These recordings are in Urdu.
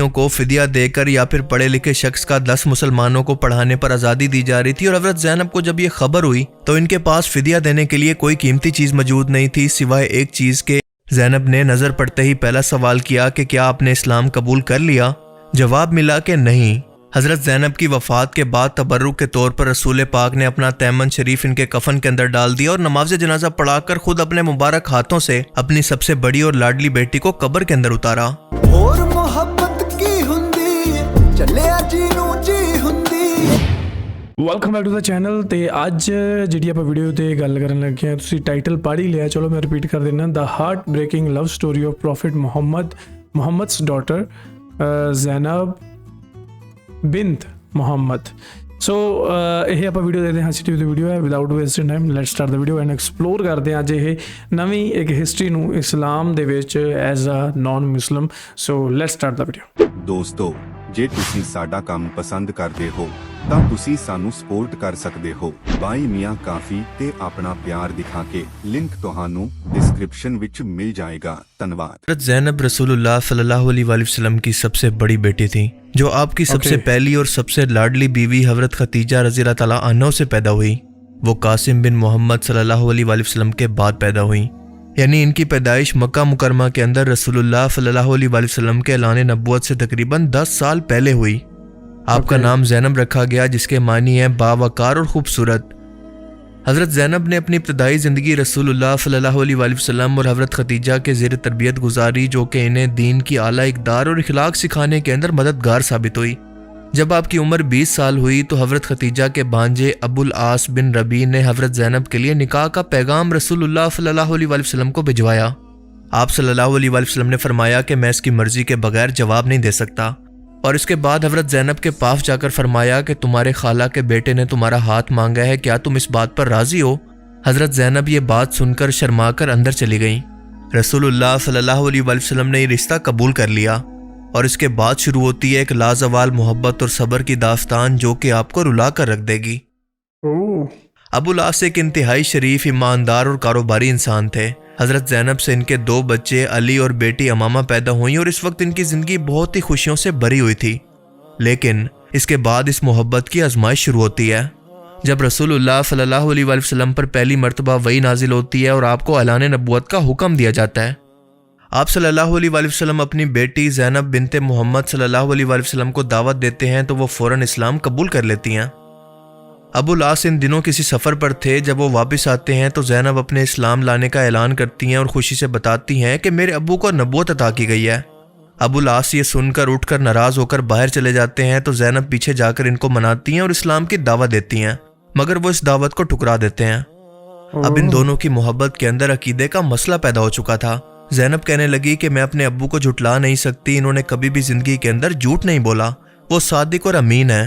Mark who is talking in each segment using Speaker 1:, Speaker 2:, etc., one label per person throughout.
Speaker 1: کو فدیہ دے کر یا پھر پڑھے لکھے شخص کا 10 مسلمانوں کو پڑھانے پر آزادی دی جا رہی تھی، اور حضرت زینب کو جب یہ خبر ہوئی تو ان کے پاس فدیہ دینے کے لیے کوئی قیمتی چیز موجود نہیں تھی سوائے ایک چیز کے۔ زینب نے نظر پڑتے ہی پہلا سوال کیا کہ کیا آپ نے اسلام قبول کر لیا؟ جواب ملا کہ نہیں۔ حضرت زینب کی وفات کے بعد تبرک کے طور پر رسول پاک نے اپنا تیمن شریف ان کے کفن کے اندر ڈال دیا اور نماز جنازہ پڑھا کر خود اپنے مبارک ہاتھوں سے اپنی سب سے بڑی اور لاڈلی بیٹی کو قبر کے اندر اتارا۔
Speaker 2: اور محبت کی ہندی چلیا جینو جی ہندی۔
Speaker 3: Welcome back to the channel. ਤੇ ਅੱਜ ਜਿਹੜੀ ਆਪਾਂ ਵੀਡੀਓ ਤੇ ਗੱਲ ਕਰਨ ਲੱਗੇ ਹਾਂ, ਤੁਸੀਂ ਟਾਈਟਲ ਪੜ੍ਹ ਹੀ ਲਿਆ, ਚਲੋ ਮੈਂ ਰਿਪੀਟ ਕਰ ਦਿੰਦਾ। The heart breaking love story of prophet Muhammad's daughter Zainab bint Muhammad. So ਇਹ ਆਪਾਂ ਵੀਡੀਓ ਦੇਖਦੇ ਹਾਂ, ਸਿਟੀ ਦੀ ਵੀਡੀਓ ਹੈ। Without wasting time let's start the video and explore ਕਰਦੇ ਹਾਂ ਅੱਜ ਇਹ ਨਵੀਂ ਇੱਕ ਹਿਸਟਰੀ ਨੂੰ ਇਸਲਾਮ ਦੇ ਵਿੱਚ as a non Muslim. So let's start the video.
Speaker 4: ਦੋਸਤੋ, ਜੇ ਤੁਸੀਂ ਸਾਡਾ ਕੰਮ ਪਸੰਦ ਕਰਦੇ ਹੋ ਤਾਂ ਤੁਸੀਂ ਸਾਨੂੰ ਸਪੋਰਟ ਕਰ ਸਕਦੇ ਹੋ ਬਾਈ ਮੀਆਂ ਕਾਫੀ ਤੇ ਆਪਣਾ ਪਿਆਰ ਦਿਖਾ ਕੇ। ਲਿੰਕ ਤੁਹਾਨੂੰ ਡਿਸਕ੍ਰਿਪਸ਼ਨ ਵਿੱਚ ਮਿਲ ਜਾਏਗਾ। ਧੰਨਵਾਦ।
Speaker 1: حضرت زینب رسول اللہ صلی اللہ علیہ وسلم کی سب سے بڑی بیٹی تھی، جو آپ کی سب سے پہلی اور سب سے لاڈلی بیوی حضرت خدیجہ رضی اللہ تعالیٰ عنہ سے پیدا ہوئی۔ وہ قاسم بن محمد صلی اللہ علیہ وسلم کے بعد پیدا ہوئی، یعنی ان کی پیدائش مکہ مکرمہ کے اندر رسول اللہ صلی اللہ علیہ وسلم کے اعلان نبوت سے تقریباً 10 سال پہلے ہوئی۔ آپ کا نام زینب رکھا گیا، جس کے معنی ہے باوقار اور خوبصورت۔ حضرت زینب نے اپنی ابتدائی زندگی رسول اللہ صلی اللہ علیہ وسلم اور حضرت خدیجہ کے زیر تربیت گزاری، جو کہ انہیں دین کی اعلیٰ اقدار اور اخلاق سکھانے کے اندر مددگار ثابت ہوئی۔ جب آپ کی عمر 20 سال ہوئی تو حضرت خدیجہ کے بھانجے ابو العاص بن ربیع نے حضرت زینب کے لیے نکاح کا پیغام رسول اللہ صلی اللہ علیہ وسلم کو بھجوایا۔ آپ صلی اللہ علیہ وسلم نے فرمایا کہ میں اس کی مرضی کے بغیر جواب نہیں دے سکتا، اور اس کے بعد حضرت زینب کے پاس جا کر فرمایا کہ تمہارے خالہ کے بیٹے نے تمہارا ہاتھ مانگا ہے، کیا تم اس بات پر راضی ہو؟ حضرت زینب یہ بات سن کر شرما کر اندر چلی گئیں۔ رسول اللہ صلی اللہ علیہ وسلم نے یہ رشتہ قبول کر لیا، اور اس کے بعد شروع ہوتی ہے ایک لازوال محبت اور صبر کی داستان، جو کہ آپ کو رلا کر رکھ دے گی۔ ابو العاص ایک انتہائی شریف، ایماندار اور کاروباری انسان تھے۔ حضرت زینب سے ان کے 2 بچے علی اور بیٹی امامہ پیدا ہوئیں، اور اس وقت ان کی زندگی بہت ہی خوشیوں سے بھری ہوئی تھی۔ لیکن اس کے بعد اس محبت کی آزمائش شروع ہوتی ہے، جب رسول اللہ صلی اللہ علیہ وسلم پر پہلی مرتبہ وحی نازل ہوتی ہے اور آپ کو اعلان نبوت کا حکم دیا جاتا ہے۔ آپ صلی اللہ علیہ وسلم اپنی بیٹی زینب بنت محمد صلی اللہ علیہ وسلم کو دعوت دیتے ہیں تو وہ فوراً اسلام قبول کر لیتی ہیں۔ ابو العاص ان دنوں کسی سفر پر تھے۔ جب وہ واپس آتے ہیں تو زینب اپنے اسلام لانے کا اعلان کرتی ہیں اور خوشی سے بتاتی ہیں کہ میرے ابو کو نبوت عطا کی گئی ہے۔ ابو العاص یہ سن کر اٹھ کر ناراض ہو کر باہر چلے جاتے ہیں تو زینب پیچھے جا کر ان کو مناتی ہیں اور اسلام کی دعوت دیتی ہیں، مگر وہ اس دعوت کو ٹھکرا دیتے ہیں۔ اب ان دونوں کی محبت کے اندر عقیدے کا مسئلہ پیدا ہو چکا تھا۔ زینب کہنے لگی کہ میں اپنے ابو کو جھٹلا نہیں سکتی، انہوں نے کبھی بھی زندگی کے اندر جھوٹ نہیں بولا، وہ صادق اور امین ہے۔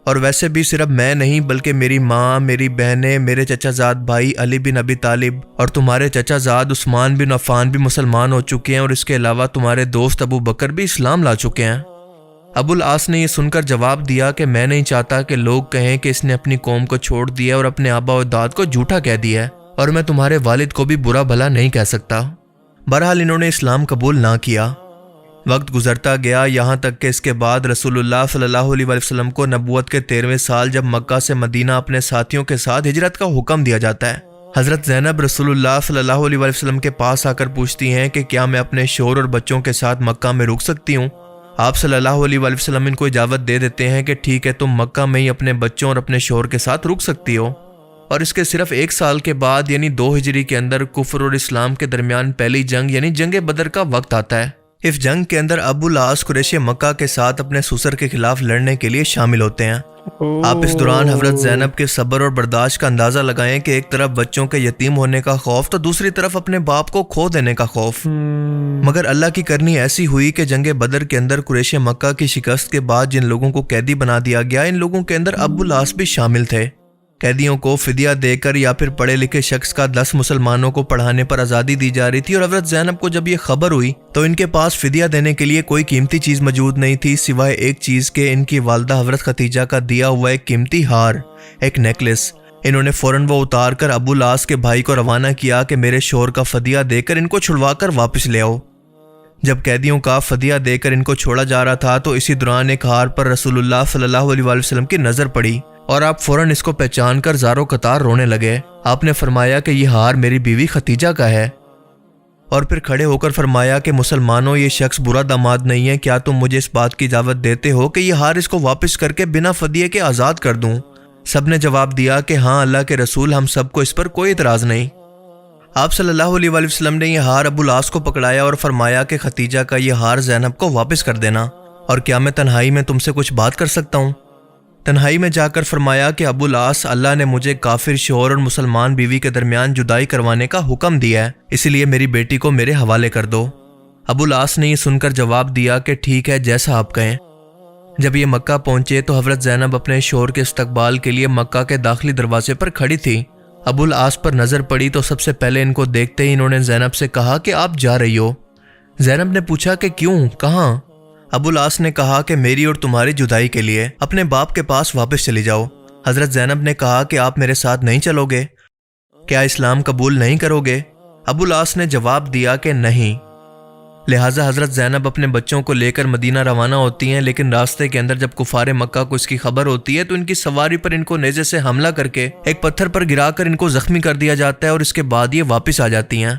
Speaker 1: اور ویسے بھی صرف میں نہیں بلکہ میری ماں، میری بہنیں، میرے چچا زاد بھائی علی بن ابی طالب اور تمہارے چچا زاد عثمان بن عفان بھی مسلمان ہو چکے ہیں، اور اس کے علاوہ تمہارے دوست ابو بکر بھی اسلام لا چکے ہیں۔ ابو العاص نے یہ سن کر جواب دیا کہ میں نہیں چاہتا کہ لوگ کہیں کہ اس نے اپنی قوم کو چھوڑ دیا اور اپنے آبا و اجداد کو جھوٹا کہہ دیا ہے، اور میں تمہارے والد کو بھی برا بھلا نہیں کہہ سکتا۔ بہرحال انہوں نے اسلام قبول نہ کیا۔ وقت گزرتا گیا، یہاں تک کہ اس کے بعد رسول اللہ صلی اللہ علیہ وسلم کو نبوت کے 13ویں سال جب مکہ سے مدینہ اپنے ساتھیوں کے ساتھ ہجرت کا حکم دیا جاتا ہے۔ حضرت زینب رسول اللہ صلی اللہ علیہ وسلم کے پاس آ کر پوچھتی ہیں کہ کیا میں اپنے شوہر اور بچوں کے ساتھ مکہ میں رک سکتی ہوں؟ آپ صلی اللہ علیہ وسلم ان کو اجازت دے دیتے ہیں کہ ٹھیک ہے، تم مکہ میں ہی اپنے بچوں اور اپنے شوہر کے ساتھ رک سکتی ہو۔ اور اس کے صرف 1 سال کے بعد یعنی 2 ہجری کے اندر کفر اور اسلام کے درمیان پہلی جنگ یعنی جنگ بدر کا وقت آتا ہے۔ اس جنگ کے اندر ابو العاص قریش مکہ کے ساتھ اپنے سسر کے خلاف لڑنے کے لیے شامل ہوتے ہیں۔ آپ اس دوران حضرت زینب کے صبر اور برداشت کا اندازہ لگائیں کہ ایک طرف بچوں کے یتیم ہونے کا خوف تو دوسری طرف اپنے باپ کو کھو دینے کا خوف۔ مگر اللہ کی کرنی ایسی ہوئی کہ جنگ بدر کے اندر قریش مکہ کی شکست کے بعد جن لوگوں کو قیدی بنا دیا گیا، ان لوگوں کے اندر ابو العاص بھی شامل تھے۔ قیدیوں کو فدیہ دے کر یا پھر پڑھے لکھے شخص کا 10 مسلمانوں کو پڑھانے پر آزادی دی جا رہی تھی، اور حضرت زینب کو جب یہ خبر ہوئی تو ان کے پاس فدیہ دینے کے لیے کوئی قیمتی چیز موجود نہیں تھی سوائے ایک چیز کے، ان کی والدہ حضرت خدیجہ کا دیا ہوا ایک قیمتی ہار، ایک نیکلس۔ انہوں نے فوراً وہ اتار کر ابو العاص کے بھائی کو روانہ کیا کہ میرے شوہر کا فدیہ دے کر ان کو چھڑوا کر واپس لے آؤ۔ جب قیدیوں کا فدیہ دے کر ان کو چھوڑا جا رہا تھا تو اسی دوران ایک ہار پر رسول اللہ صلی اللہ علیہ وآلہ وسلم کی نظر پڑی اور آپ فوراً اس کو پہچان کر زاروں قطار رونے لگے۔ آپ نے فرمایا کہ یہ ہار میری بیوی ختیجہ کا ہے، اور پھر کھڑے ہو کر فرمایا کہ مسلمانوں یہ شخص برا داماد نہیں ہے، کیا تم مجھے اس بات کی اجازت دیتے ہو کہ یہ ہار اس کو واپس کر کے بنا فدیے کے آزاد کر دوں؟ سب نے جواب دیا کہ ہاں اللہ کے رسول، ہم سب کو اس پر کوئی اعتراض نہیں۔ آپ صلی اللہ علیہ وآلہ وسلم نے یہ ہار ابو العاص کو پکڑایا اور فرمایا کہ ختیجہ کا یہ ہار زینب کو واپس کر دینا، اور کیا میں تنہائی میں تم سے کچھ بات کر سکتا ہوں؟ تنہائی میں جا کر فرمایا کہ ابو العاص، اللہ نے مجھے کافر شوہر اور مسلمان بیوی کے درمیان جدائی کروانے کا حکم دیا ہے، اسی لیے میری بیٹی کو میرے حوالے کر دو۔ ابو العاص نے یہ سن کر جواب دیا کہ ٹھیک ہے، جیسا آپ کہیں۔ جب یہ مکہ پہنچے تو حضرت زینب اپنے شوہر کے استقبال کے لیے مکہ کے داخلی دروازے پر کھڑی تھی۔ ابو العاص پر نظر پڑی تو سب سے پہلے ان کو دیکھتے ہی انہوں نے زینب سے کہا کہ آپ جا رہی ہو؟ زینب نے پوچھا کہ کیوں، کہاں؟ ابو العاص نے کہا کہ میری اور تمہاری جدائی کے لیے، اپنے باپ کے پاس واپس چلی جاؤ۔ حضرت زینب نے کہا کہ آپ میرے ساتھ نہیں چلو گے؟ کیا اسلام قبول نہیں کرو گے؟ ابو العاص نے جواب دیا کہ نہیں۔ لہٰذا حضرت زینب اپنے بچوں کو لے کر مدینہ روانہ ہوتی ہیں، لیکن راستے کے اندر جب کفار مکہ کو اس کی خبر ہوتی ہے تو ان کی سواری پر ان کو نیزے سے حملہ کر کے ایک پتھر پر گرا کر ان کو زخمی کر دیا جاتا ہے، اور اس کے بعد یہ واپس آ جاتی ہیں۔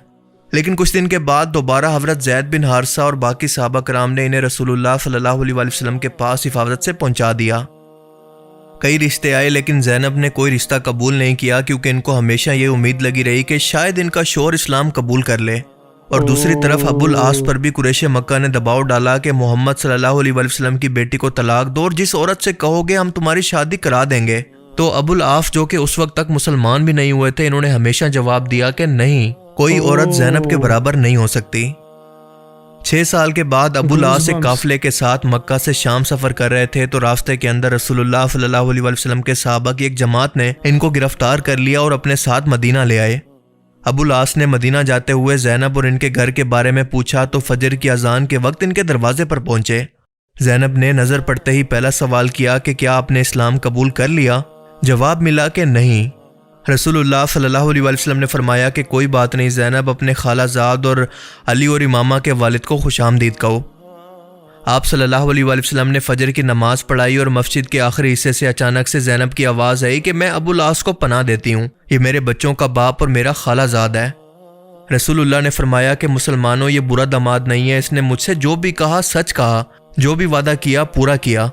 Speaker 1: لیکن کچھ دن کے بعد دوبارہ حضرت زید بن حارثہ اور باقی صحابہ کرام نے انہیں رسول اللہ صلی اللہ علیہ وآلہ وسلم کے پاس حفاظت سے پہنچا دیا۔ کئی رشتے آئے لیکن زینب نے کوئی رشتہ قبول نہیں کیا، کیونکہ ان کو ہمیشہ یہ امید لگی رہی کہ شاید ان کا شوہر اسلام قبول کر لے۔ اور دوسری طرف ابو العاص پر بھی قریش مکہ نے دباؤ ڈالا کہ محمد صلی اللہ علیہ وآلہ وسلم کی بیٹی کو طلاق دو، اور جس عورت سے کہو گے ہم تمہاری شادی کرا دیں گے۔ تو ابو العاص جو کہ اس وقت تک مسلمان بھی نہیں ہوئے تھے، انہوں نے ہمیشہ جواب دیا کہ نہیں، کوئی عورت زینب کے برابر نہیں ہو سکتی۔ 6 سال کے بعد ابو العاص ایک قافلے کے ساتھ مکہ سے شام سفر کر رہے تھے تو راستے کے اندر رسول اللہ صلی اللہ علیہ وآلہ وسلم کے صحابہ کی ایک جماعت نے ان کو گرفتار کر لیا اور اپنے ساتھ مدینہ لے آئے۔ ابو العاص نے مدینہ جاتے ہوئے زینب اور ان کے گھر کے بارے میں پوچھا تو فجر کی اذان کے وقت ان کے دروازے پر پہنچے۔ زینب نے نظر پڑتے ہی پہلا سوال کیا کہ کیا آپ نے اسلام قبول کر لیا؟ جواب ملا کہ نہیں۔ رسول اللہ صلی اللہ علیہ وآلہ وسلم نے فرمایا کہ کوئی بات نہیں زینب، اپنے خالہ زاد اور علی اور امامہ کے والد کو خوش آمدید کہو۔ آپ صلی اللہ علیہ وآلہ وسلم نے فجر کی نماز پڑھائی اور مسجد کے آخری حصے سے اچانک سے زینب کی آواز آئی کہ میں ابو العاص کو پناہ دیتی ہوں، یہ میرے بچوں کا باپ اور میرا خالہ زاد ہے۔ رسول اللہ نے فرمایا کہ مسلمانوں یہ برا داماد نہیں ہے، اس نے مجھ سے جو بھی کہا سچ کہا، جو بھی وعدہ کیا پورا کیا۔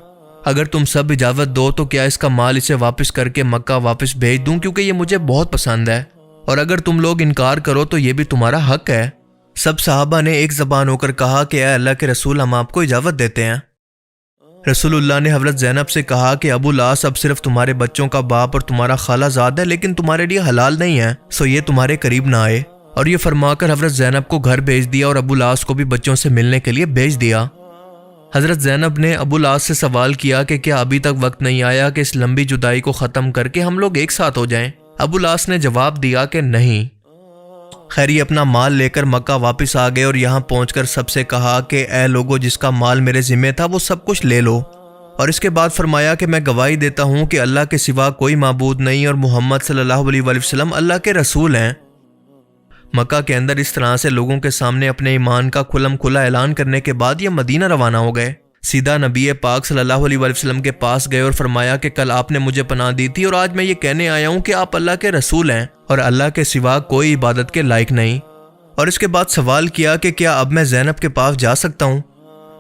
Speaker 1: اگر تم سب اجازت دو تو کیا اس کا مال اسے واپس کر کے مکہ واپس بھیج دوں، کیونکہ یہ مجھے بہت پسند ہے، اور اگر تم لوگ انکار کرو تو یہ بھی تمہارا حق ہے۔ سب صحابہ نے ایک زبان ہو کر کہا کہ اے اللہ کے رسول، ہم آپ کو اجازت دیتے ہیں۔ رسول اللہ نے حضرت زینب سے کہا کہ ابو العاص اب صرف تمہارے بچوں کا باپ اور تمہارا خالہ زاد ہے، لیکن تمہارے لیے حلال نہیں ہے، سو یہ تمہارے قریب نہ آئے۔ اور یہ فرما کر حضرت زینب کو گھر بھیج دیا اور ابو العاص کو بھی بچوں سے ملنے کے لیے بھیج دیا۔ حضرت زینب نے ابو العاص سے سوال کیا کہ کیا ابھی تک وقت نہیں آیا کہ اس لمبی جدائی کو ختم کر کے ہم لوگ ایک ساتھ ہو جائیں؟ ابو العاص نے جواب دیا کہ نہیں۔ خیر یہ اپنا مال لے کر مکہ واپس آ گئے اور یہاں پہنچ کر سب سے کہا کہ اے لوگو، جس کا مال میرے ذمہ تھا وہ سب کچھ لے لو۔ اور اس کے بعد فرمایا کہ میں گواہی دیتا ہوں کہ اللہ کے سوا کوئی معبود نہیں اور محمد صلی اللہ علیہ وآلہ وسلم اللہ کے رسول ہیں۔ مکہ کے اندر اس طرح سے لوگوں کے سامنے اپنے ایمان کا کھلم کھلا اعلان کرنے کے بعد یہ مدینہ روانہ ہو گئے۔ سیدھا نبی پاک صلی اللہ علیہ وآلہ وسلم کے پاس گئے اور فرمایا کہ کل آپ نے مجھے پناہ دی تھی اور آج میں یہ کہنے آیا ہوں کہ آپ اللہ کے رسول ہیں اور اللہ کے سوا کوئی عبادت کے لائق نہیں۔ اور اس کے بعد سوال کیا کہ کیا اب میں زینب کے پاس جا سکتا ہوں؟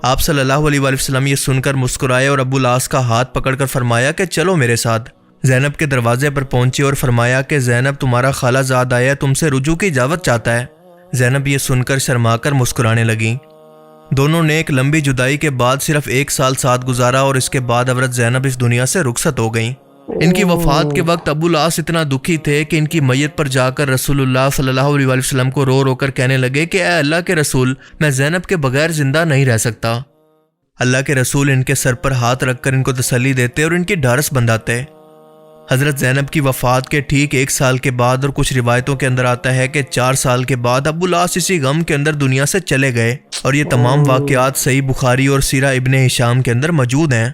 Speaker 1: آپ صلی اللہ علیہ وآلہ وسلم یہ سن کر مسکرائے اور ابو العاص کا ہاتھ پکڑ کر فرمایا کہ چلو میرے ساتھ۔ زینب کے دروازے پر پہنچے اور فرمایا کہ زینب، تمہارا خالہ زاد آیا، تم سے رجوع کی اجازت چاہتا ہے۔ زینب یہ سن کر شرما کر مسکرانے لگیں۔ دونوں نے ایک لمبی جدائی کے بعد صرف 1 سال ساتھ گزارا اور اس کے بعد حضرت زینب اس دنیا سے رخصت ہو گئیں۔ ان کی وفات کے وقت ابو العاص اتنا دکھی تھے کہ ان کی میت پر جا کر رسول اللہ صلی اللہ علیہ وآلہ وسلم کو رو رو کر کہنے لگے کہ اے اللہ کے رسول، میں زینب کے بغیر زندہ نہیں رہ سکتا۔ اللہ کے رسول ان کے سر پر ہاتھ رکھ کر ان کو تسلی دیتے اور ان کی ڈھارس بندھاتے۔ حضرت زینب کی وفات کے ٹھیک 1 سال کے بعد اور کچھ روایتوں کے اندر آتا ہے کہ 4 سال کے بعد ابو العاص اسی غم کے اندر دنیا سے چلے گئے، اور یہ تمام واقعات صحیح بخاری اور سیرہ ابن ہشام کے اندر موجود ہیں۔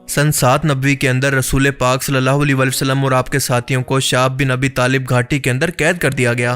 Speaker 1: سن 7 نبوی کے اندر رسول پاک صلی اللہ علیہ وسلم اور آپ کے ساتھیوں کو شعب بن ابی طالب گھاٹی کے اندر قید کر دیا گیا۔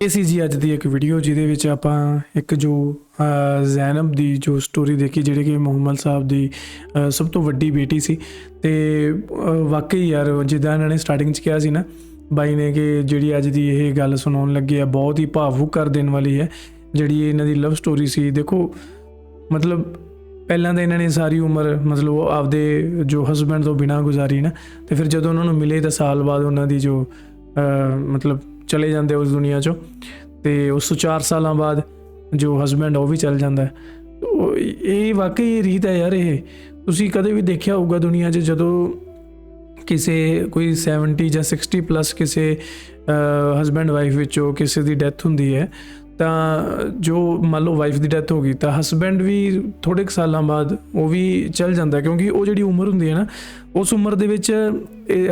Speaker 3: ਇਹ ਸੀ ਜੀ ਅੱਜ ਦੀ ਇੱਕ ਵੀਡੀਓ ਜਿਹਦੇ ਵਿੱਚ ਆਪਾਂ ਇੱਕ ਜੋ ਜ਼ੈਨਬ ਦੀ ਜੋ ਸਟੋਰੀ ਦੇਖੀ, ਜਿਹੜੀ ਕਿ ਮੁਹੰਮਦ ਸਾਹਿਬ ਦੀ ਸਭ ਤੋਂ ਵੱਡੀ ਬੇਟੀ ਸੀ। ਤੇ ਵਾਕਈ ਯਾਰ ਜਿੱਦਾਂ ਇਹਨਾਂ ਨੇ ਸਟਾਰਟਿੰਗ 'ਚ ਕਿਹਾ ਸੀ ਨਾ ਬਾਈ ਨੇ ਕਿ ਜਿਹੜੀ ਅੱਜ ਦੀ ਇਹ ਗੱਲ ਸੁਣਾਉਣ ਲੱਗੇ ਆ ਬਹੁਤ ਹੀ ਭਾਵੁਕ ਕਰ ਦੇਣ ਵਾਲੀ ਹੈ। ਜਿਹੜੀ ਇਹਨਾਂ ਦੀ ਲਵ ਸਟੋਰੀ ਸੀ, ਦੇਖੋ ਮਤਲਬ ਪਹਿਲਾਂ ਤਾਂ ਇਹਨਾਂ ਨੇ ਸਾਰੀ ਉਮਰ ਮਤਲਬ ਉਹ ਆਪਦੇ ਜੋ ਹਸਬੈਂਡ ਤੋਂ ਬਿਨਾਂ ਗੁਜ਼ਾਰੀ ਨਾ, ਤੇ ਫਿਰ ਜਦੋਂ ਉਹਨਾਂ ਨੂੰ ਮਿਲੇ ਤਾਂ ਸਾਲ ਬਾਅਦ ਉਹਨਾਂ ਦੀ ਜੋ ਮਤਲਬ ਚਲੇ ਜਾਂਦੇ ਉਸ ਦੁਨੀਆ 'ਚੋਂ, ਅਤੇ ਉਸ ਤੋਂ 4 ਸਾਲਾਂ ਬਾਅਦ ਜੋ ਹਸਬੈਂਡ ਉਹ ਵੀ ਚੱਲ ਜਾਂਦਾ। ਇਹ ਵਾਕਈ ਰੀਤ ਹੈ ਯਾਰ। ਇਹ ਤੁਸੀਂ ਕਦੇ ਵੀ ਦੇਖਿਆ ਹੋਊਗਾ ਦੁਨੀਆ 'ਚ, ਜਦੋਂ ਕਿਸੇ ਕੋਈ 70 ਜਾਂ 60 ਪਲੱਸ ਕਿਸੇ ਹਸਬੈਂਡ ਵਾਈਫ ਵਿੱਚੋਂ ਕਿਸੇ ਦੀ ਡੈਥ ਹੁੰਦੀ ਹੈ, ਤਾਂ ਜੋ ਮੰਨ ਲਓ ਵਾਈਫ ਦੀ ਡੈਥ ਹੋ ਗਈ ਤਾਂ ਹਸਬੈਂਡ ਵੀ ਥੋੜ੍ਹੇ ਕੁ ਸਾਲਾਂ ਬਾਅਦ ਉਹ ਵੀ ਚੱਲ ਜਾਂਦਾ, ਕਿਉਂਕਿ ਉਹ ਜਿਹੜੀ ਉਮਰ ਹੁੰਦੀ ਹੈ ਨਾ, ਉਸ ਉਮਰ ਦੇ ਵਿੱਚ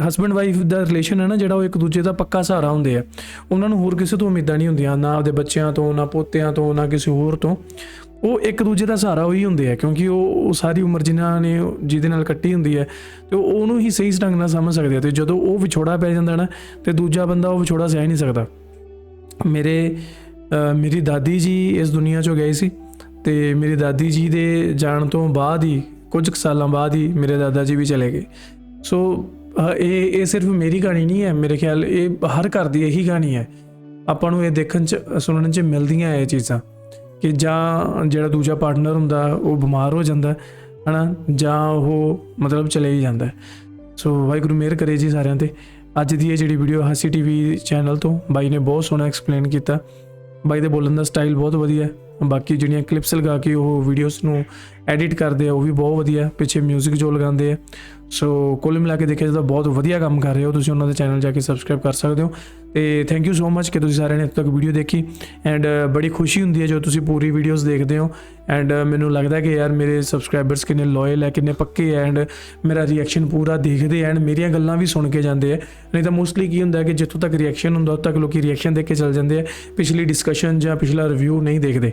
Speaker 3: ਹਸਬੈਂਡ ਵਾਈਫ ਦਾ ਰਿਲੇਸ਼ਨ ਹੈ ਨਾ ਜਿਹੜਾ, ਉਹ ਇੱਕ ਦੂਜੇ ਦਾ ਪੱਕਾ ਸਹਾਰਾ ਹੁੰਦੇ ਆ। ਉਹਨਾਂ ਨੂੰ ਹੋਰ ਕਿਸੇ ਤੋਂ ਉਮੀਦਾਂ ਨਹੀਂ ਹੁੰਦੀਆਂ, ਨਾ ਆਪਦੇ ਬੱਚਿਆਂ ਤੋਂ, ਨਾ ਪੋਤਿਆਂ ਤੋਂ, ਨਾ ਕਿਸੇ ਹੋਰ ਤੋਂ। ਉਹ ਇੱਕ ਦੂਜੇ ਦਾ ਸਹਾਰਾ ਉਹੀ ਹੁੰਦੇ ਆ, ਕਿਉਂਕਿ ਉਹ ਸਾਰੀ ਉਮਰ ਜਿਨ੍ਹਾਂ ਨੇ ਜਿਹਦੇ ਨਾਲ ਕੱਟੀ ਹੁੰਦੀ ਹੈ ਅਤੇ ਉਹਨੂੰ ਹੀ ਸਹੀ ਢੰਗ ਨਾਲ ਸਮਝ ਸਕਦੇ ਆ। ਅਤੇ ਜਦੋਂ ਉਹ ਵਿਛੋੜਾ ਪੈ ਜਾਂਦਾ ਨਾ, ਅਤੇ ਦੂਜਾ ਬੰਦਾ ਉਹ ਵਿਛੋੜਾ ਸਹਿ ਨਹੀਂ ਸਕਦਾ। ਮੇਰੀ ਦਾਦੀ ਜੀ ਇਸ ਦੁਨੀਆ 'ਚੋਂ ਗਏ ਸੀ, ਅਤੇ ਮੇਰੀ ਦਾਦੀ ਜੀ ਦੇ ਜਾਣ ਤੋਂ ਬਾਅਦ ਹੀ ਕੁਝ ਕੁ ਸਾਲਾਂ ਬਾਅਦ ਹੀ ਮੇਰੇ ਦਾਦਾ ਜੀ ਵੀ ਚਲੇ ਗਏ। ਸੋ ਇਹ ਸਿਰਫ ਮੇਰੀ ਕਹਾਣੀ ਨਹੀਂ ਹੈ, ਮੇਰੇ ਖਿਆਲ ਇਹ ਹਰ ਘਰ ਦੀ ਇਹੀ ਕਹਾਣੀ ਹੈ। ਆਪਾਂ ਨੂੰ ਇਹ ਦੇਖਣ 'ਚ ਸੁਣਨ 'ਚ ਮਿਲਦੀਆਂ ਇਹ ਚੀਜ਼ਾਂ ਕਿ ਜਾਂ ਜਿਹੜਾ ਦੂਜਾ ਪਾਰਟਨਰ ਹੁੰਦਾ ਉਹ ਬਿਮਾਰ ਹੋ ਜਾਂਦਾ ਹੈ ਨਾ, ਜਾਂ ਉਹ ਮਤਲਬ ਚਲੇ ਹੀ ਜਾਂਦਾ। ਸੋ ਵਾਹਿਗੁਰੂ ਮਿਹਰ ਕਰੇ ਜੀ ਸਾਰਿਆਂ 'ਤੇ। ਅੱਜ ਦੀ ਇਹ ਜਿਹੜੀ ਵੀਡੀਓ ਹਾਸੀ TV ਚੈਨਲ ਤੋਂ ਬਾਈ ਨੇ ਬਹੁਤ ਸੋਹਣਾ ਐਕਸਪਲੇਨ ਕੀਤਾ। ਬਾਈ ਦੇ ਬੋਲਣ ਦਾ ਸਟਾਈਲ ਬਹੁਤ ਵਧੀਆ, ਬਾਕੀ ਜਿਹੜੀਆਂ ਕਲਿੱਪਸ ਲਗਾ ਕੇ ਉਹ ਵੀਡੀਓਜ਼ ਨੂੰ ਐਡਿਟ ਕਰਦੇ ਆ ਉਹ ਵੀ ਬਹੁਤ ਵਧੀਆ, ਪਿੱਛੇ ਮਿਊਜ਼ਿਕ ਜੋ ਲਗਾਉਂਦੇ ਆ। ਸੋ ਕੁੱਲ ਮਿਲਾ ਕੇ ਦੇਖਿਆ ਤਾਂ ਬਹੁਤ ਵਧੀਆ ਕੰਮ ਕਰ ਰਹੇ ਹੋ। ਤੁਸੀਂ ਉਹਨਾਂ ਦੇ ਚੈਨਲ ਜਾ ਕੇ ਸਬਸਕ੍ਰਾਈਬ ਕਰ ਸਕਦੇ ਹੋ। ਅਤੇ ਥੈਂਕ ਯੂ ਸੋ ਮਚ ਕਿ ਤੁਸੀਂ ਸਾਰਿਆਂ ਨੇ ਇੱਥੇ ਤੱਕ ਵੀਡੀਓ ਦੇਖੀ। ਐਂਡ ਬੜੀ ਖੁਸ਼ੀ ਹੁੰਦੀ ਹੈ ਜਦੋਂ ਤੁਸੀਂ ਪੂਰੀ ਵੀਡੀਓਜ਼ ਦੇਖਦੇ ਹੋ। ਐਂਡ ਮੈਨੂੰ ਲੱਗਦਾ ਕਿ ਯਾਰ ਮੇਰੇ ਸਬਸਕ੍ਰਾਈਬਰਸ ਕਿੰਨੇ ਲੋਇਲ ਹੈ, ਕਿੰਨੇ ਪੱਕੇ ਹੈ, ਐਂਡ ਮੇਰਾ ਰਿਐਕਸ਼ਨ ਪੂਰਾ ਦੇਖਦੇ ਐਂਡ ਮੇਰੀਆਂ ਗੱਲਾਂ ਵੀ ਸੁਣ ਕੇ ਜਾਂਦੇ ਆ। ਨਹੀਂ ਤਾਂ ਮੋਸਟਲੀ ਕੀ ਹੁੰਦਾ ਕਿ ਜਿੱਥੋਂ ਤੱਕ ਰਿਐਕਸ਼ਨ ਹੁੰਦਾ ਉੱਥੋਂ ਤੱਕ ਲੋਕ ਰਿਐਕਸ਼ਨ ਦੇਖ ਕੇ ਚੱਲ ਜਾਂਦੇ ਆ, ਪਿਛਲੀ ਡਿਸਕਸ਼ਨ ਜਾਂ ਪਿਛਲਾ ਰਿਵਿਊ ਨਹੀਂ ਦੇਖਦੇ।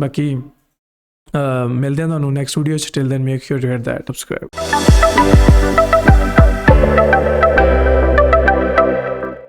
Speaker 3: ਬਾਕੀ ਮਿਲਦੇ ਹਾਂ ਤੁਹਾਨੂੰ ਨੈਕਸਟ ਵੀਡੀਓ 'ਚ। Till then make sure to hit that subscribe.